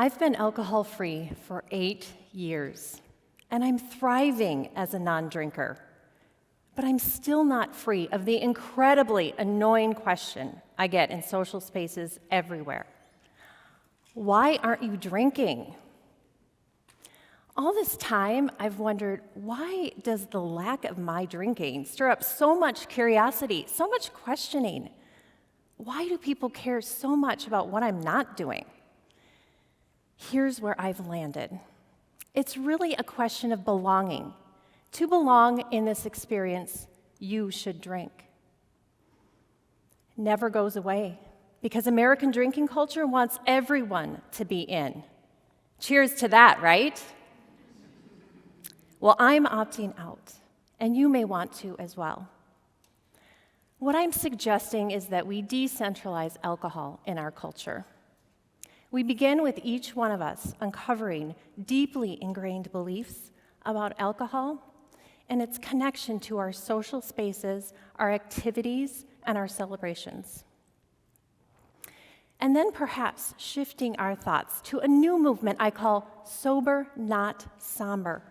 I've been alcohol-free for 8 years, and I'm thriving as a non-drinker. But I'm still not free of the incredibly annoying question I get in social spaces everywhere. Why aren't you drinking? All this time, I've wondered, why does the lack of my drinking stir up so much curiosity, so much questioning? Why do people care so much about what I'm not doing? Here's where I've landed. It's really a question of belonging. To belong in this experience, you should drink. It never goes away, because American drinking culture wants everyone to be in. Cheers to that, right? Well, I'm opting out, and you may want to as well. What I'm suggesting is that we decentralize alcohol in our culture. We begin with each one of us uncovering deeply ingrained beliefs about alcohol and its connection to our social spaces, our activities, and our celebrations. And then perhaps shifting our thoughts to a new movement I call sober, not somber.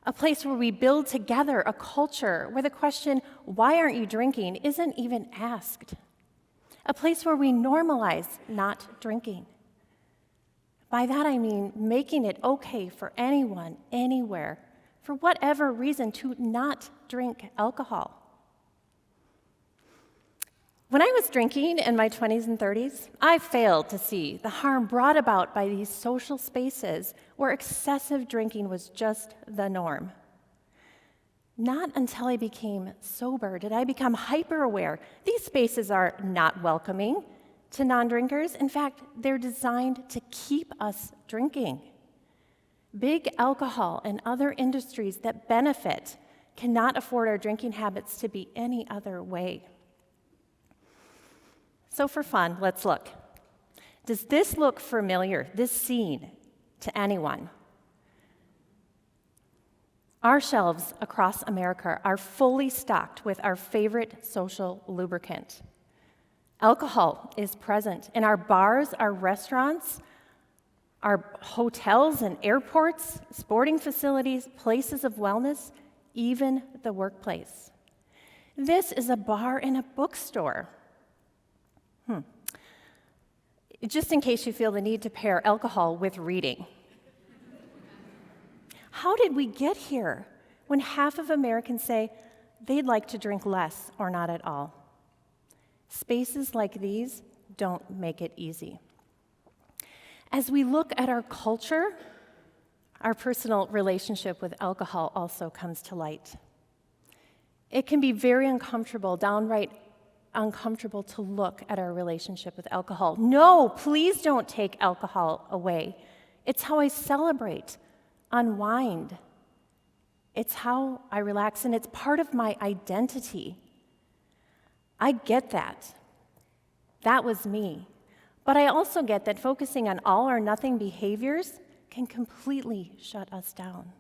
A place where we build together a culture where the question, why aren't you drinking, isn't even asked. A place where we normalize not drinking. By that I mean making it okay for anyone, anywhere, for whatever reason, to not drink alcohol. When I was drinking in my 20s and 30s, I failed to see the harm brought about by these social spaces where excessive drinking was just the norm. Not until I became sober did I become hyper-aware. These spaces are not welcoming to non-drinkers. In fact, they're designed to keep us drinking. Big alcohol and other industries that benefit cannot afford our drinking habits to be any other way. So for fun, let's look. Does this look familiar, this scene, to anyone? Our shelves across America are fully stocked with our favorite social lubricant. Alcohol is present in our bars, our restaurants, our hotels and airports, sporting facilities, places of wellness, even the workplace. This is a bar in a bookstore. Just in case you feel the need to pair alcohol with reading. How did we get here when half of Americans say they'd like to drink less or not at all? Spaces like these don't make it easy. As we look at our culture, our personal relationship with alcohol also comes to light. It can be very uncomfortable, downright uncomfortable to look at our relationship with alcohol. No, please don't take alcohol away. It's how I celebrate, unwind. It's how I relax, and it's part of my identity. I get that. That was me. But I also get that focusing on all or nothing behaviors can completely shut us down.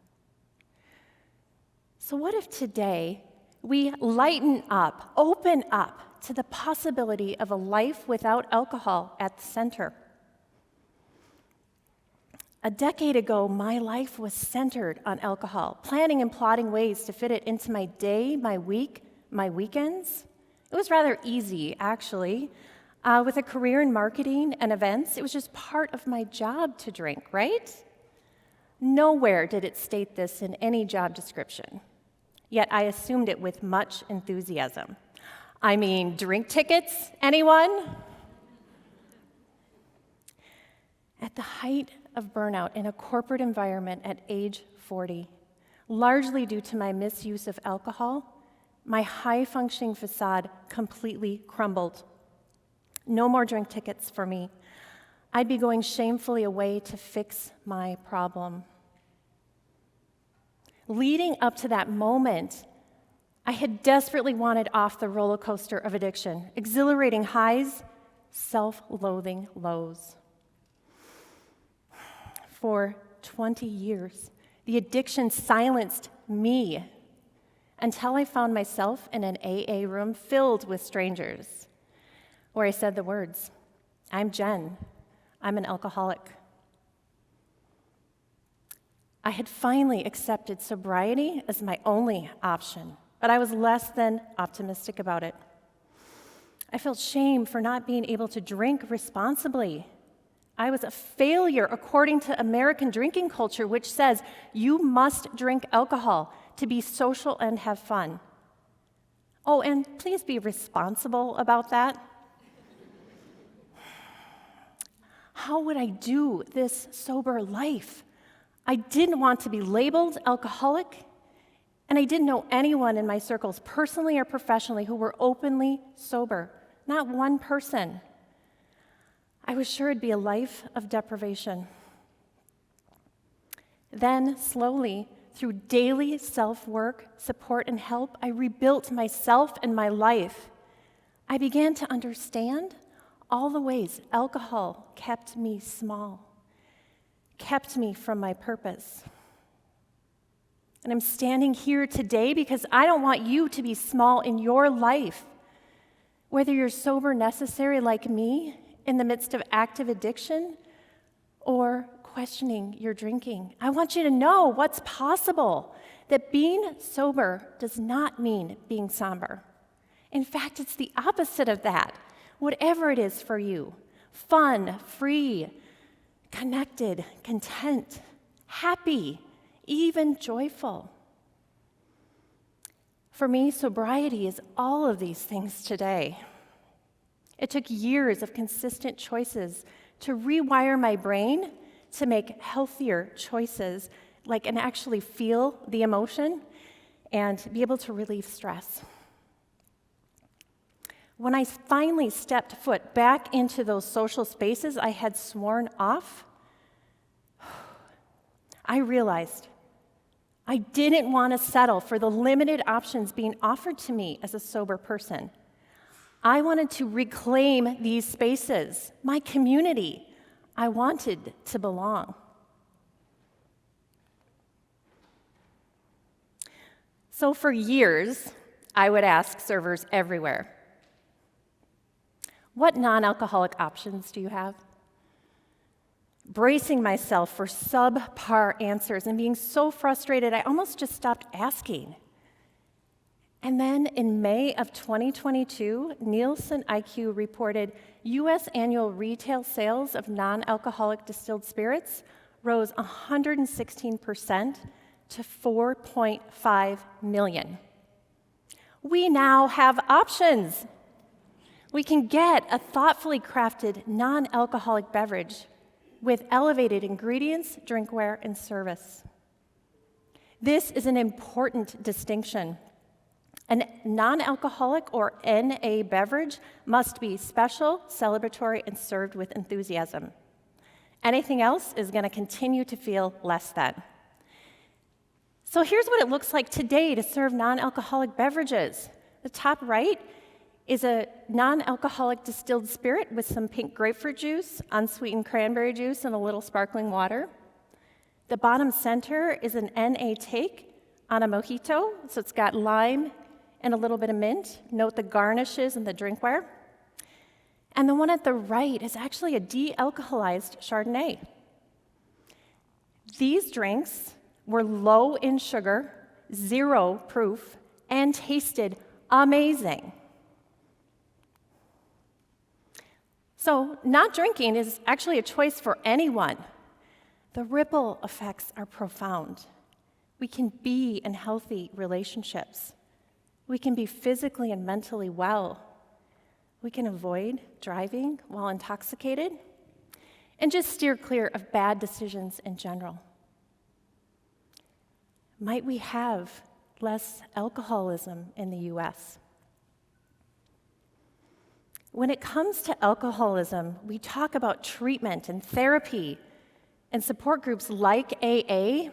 So what if today we lighten up, open up to the possibility of a life without alcohol at the center? A decade ago, my life was centered on alcohol, planning and plotting ways to fit it into my day, my week, my weekends. It was rather easy, actually. With a career in marketing and events, it was just part of my job to drink, right? Nowhere did it state this in any job description. Yet I assumed it with much enthusiasm. I mean, drink tickets, anyone? At the height of burnout in a corporate environment at age 40, largely due to my misuse of alcohol, my high-functioning facade completely crumbled. No more drink tickets for me. I'd be going shamefully away to fix my problem. Leading up to that moment, I had desperately wanted off the roller coaster of addiction, exhilarating highs, self-loathing lows. For 20 years, the addiction silenced me until I found myself in an AA room filled with strangers, where I said the words, "I'm Jen. I'm an alcoholic. I had finally accepted sobriety as my only option, but I was less than optimistic about it. I felt shame for not being able to drink responsibly. I was a failure according to American drinking culture, which says you must drink alcohol to be social and have fun. Oh, and please be responsible about that. How would I do this sober life? I didn't want to be labeled alcoholic, and I didn't know anyone in my circles, personally or professionally, who were openly sober. Not one person. I was sure it'd be a life of deprivation. Then, slowly, through daily self-work, support, and help, I rebuilt myself and my life. I began to understand all the ways alcohol kept me small, kept me from my purpose. And I'm standing here today because I don't want you to be small in your life. Whether you're sober necessary like me in the midst of active addiction or questioning your drinking, I want you to know what's possible, that being sober does not mean being somber. In fact, it's the opposite of that. Whatever it is for you, fun, free, connected, content, happy, even joyful. For me, sobriety is all of these things today. It took years of consistent choices to rewire my brain to make healthier choices, and actually feel the emotion and be able to relieve stress. When I finally stepped foot back into those social spaces I had sworn off, I realized I didn't want to settle for the limited options being offered to me as a sober person. I wanted to reclaim these spaces, my community. I wanted to belong. So for years, I would ask servers everywhere, what non-alcoholic options do you have? Bracing myself for subpar answers and being so frustrated, I almost just stopped asking. And then in May of 2022, Nielsen IQ reported U.S. annual retail sales of non-alcoholic distilled spirits rose 116% to 4.5 million. We now have options. We can get a thoughtfully crafted non-alcoholic beverage with elevated ingredients, drinkware, and service. This is an important distinction. A non-alcoholic or NA beverage must be special, celebratory, and served with enthusiasm. Anything else is going to continue to feel less than. So here's what it looks like today to serve non-alcoholic beverages. The top right is a non-alcoholic distilled spirit with some pink grapefruit juice, unsweetened cranberry juice, and a little sparkling water. The bottom center is an NA take on a mojito, so it's got lime and a little bit of mint. Note the garnishes and the drinkware. And the one at the right is actually a de-alcoholized Chardonnay. These drinks were low in sugar, 0 proof, and tasted amazing. So, not drinking is actually a choice for anyone. The ripple effects are profound. We can be in healthy relationships. We can be physically and mentally well. We can avoid driving while intoxicated and just steer clear of bad decisions in general. Might we have less alcoholism in the U.S.? When it comes to alcoholism, we talk about treatment and therapy and support groups like AA,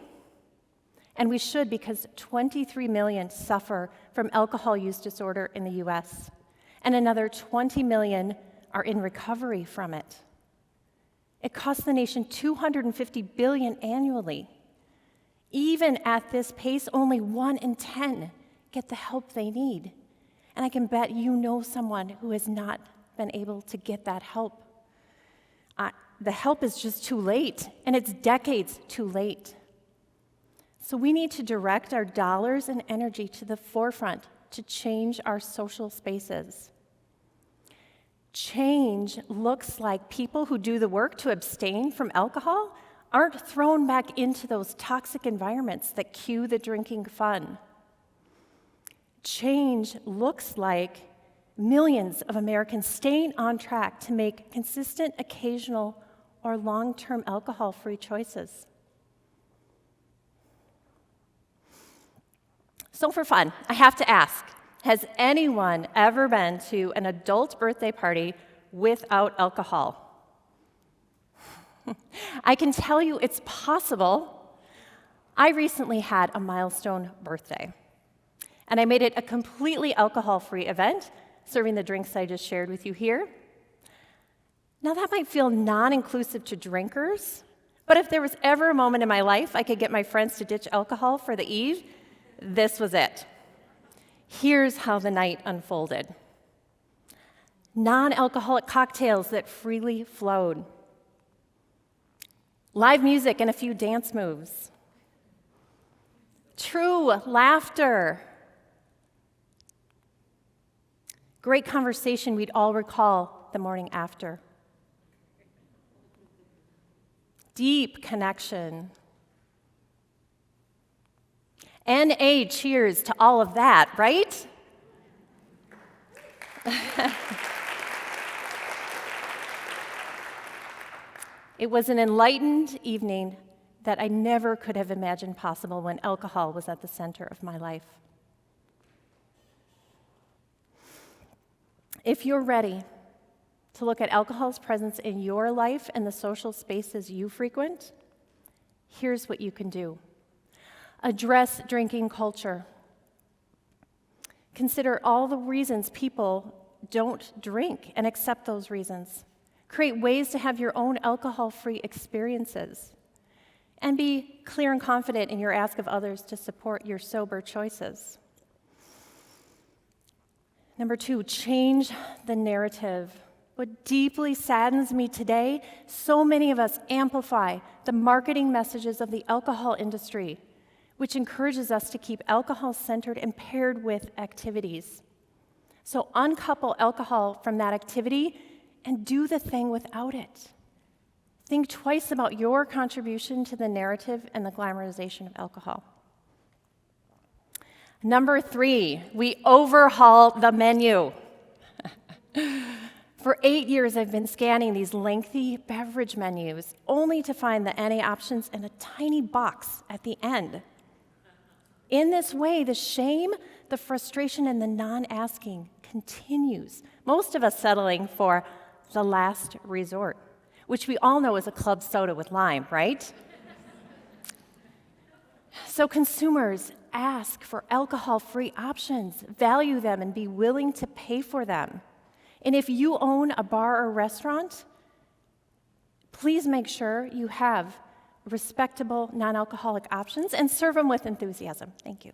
and we should, because 23 million suffer from alcohol use disorder in the U.S., and another 20 million are in recovery from it. It costs the nation $250 billion annually. Even at this pace, only 1 in 10 get the help they need. And I can bet you know someone who has not been able to get that help. The help is just too late, and it's decades too late. So we need to direct our dollars and energy to the forefront to change our social spaces. Change looks like people who do the work to abstain from alcohol aren't thrown back into those toxic environments that cue the drinking fun. Change looks like millions of Americans staying on track to make consistent, occasional, or long-term alcohol-free choices. So for fun, I have to ask, has anyone ever been to an adult birthday party without alcohol? I can tell you it's possible. I recently had a milestone birthday, and I made it a completely alcohol-free event, serving the drinks I just shared with you here. Now, that might feel non-inclusive to drinkers, but if there was ever a moment in my life I could get my friends to ditch alcohol for the eve, this was it. Here's how the night unfolded. Non-alcoholic cocktails that freely flowed. Live music and a few dance moves. True laughter. Great conversation we'd all recall the morning after. Deep connection. N.A. cheers to all of that, right? It was an enlightened evening that I never could have imagined possible when alcohol was at the center of my life. If you're ready to look at alcohol's presence in your life and the social spaces you frequent, here's what you can do. Address drinking culture. Consider all the reasons people don't drink and accept those reasons. Create ways to have your own alcohol-free experiences. And be clear and confident in your ask of others to support your sober choices. Number 2, change the narrative. What deeply saddens me today, so many of us amplify the marketing messages of the alcohol industry, which encourages us to keep alcohol-centered and paired with activities. So uncouple alcohol from that activity and do the thing without it. Think twice about your contribution to the narrative and the glamorization of alcohol. Number 3, we overhaul the menu. For 8 years, I've been scanning these lengthy beverage menus, only to find the NA options in a tiny box at the end. In this way, the shame, the frustration, and the non-asking continues. Most of us settling for the last resort, which we all know is a club soda with lime, right? So consumers ask for alcohol-free options, value them, and be willing to pay for them. And if you own a bar or restaurant, please make sure you have respectable non-alcoholic options and serve them with enthusiasm. Thank you.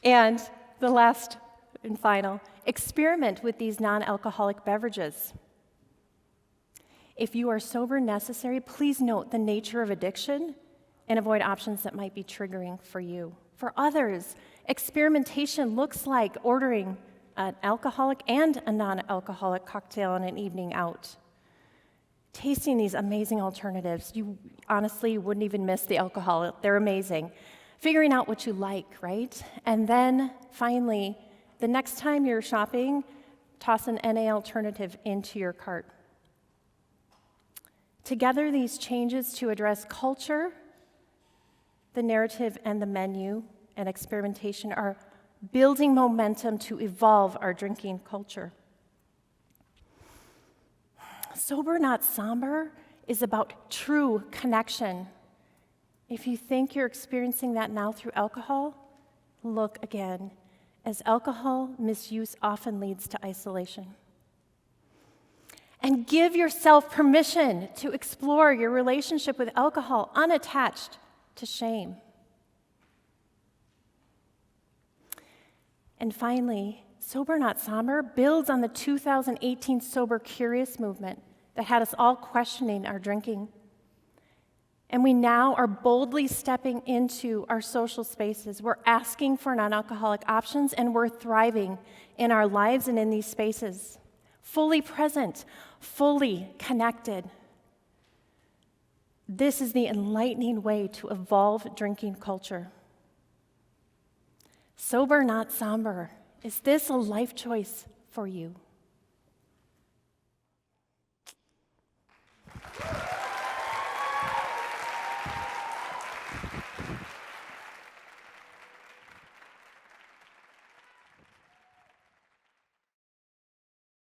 And the last and final, experiment with these non-alcoholic beverages. If you are sober necessary, please note the nature of addiction and avoid options that might be triggering for you. For others, experimentation looks like ordering an alcoholic and a non-alcoholic cocktail on an evening out. Tasting these amazing alternatives, you honestly wouldn't even miss the alcohol. They're amazing. Figuring out what you like, right? And then finally, the next time you're shopping, toss an NA alternative into your cart. Together, these changes to address culture, the narrative, and the menu and experimentation are building momentum to evolve our drinking culture. Sober, not somber is about true connection. If you think you're experiencing that now through alcohol, look again, as alcohol misuse often leads to isolation. And give yourself permission to explore your relationship with alcohol unattached to shame. And finally, Sober Not Somber builds on the 2018 Sober Curious movement that had us all questioning our drinking. And we now are boldly stepping into our social spaces. We're asking for non-alcoholic options, and we're thriving in our lives and in these spaces. Fully present, fully connected. This is the enlightening way to evolve drinking culture. Sober, not somber. Is this a life choice for you?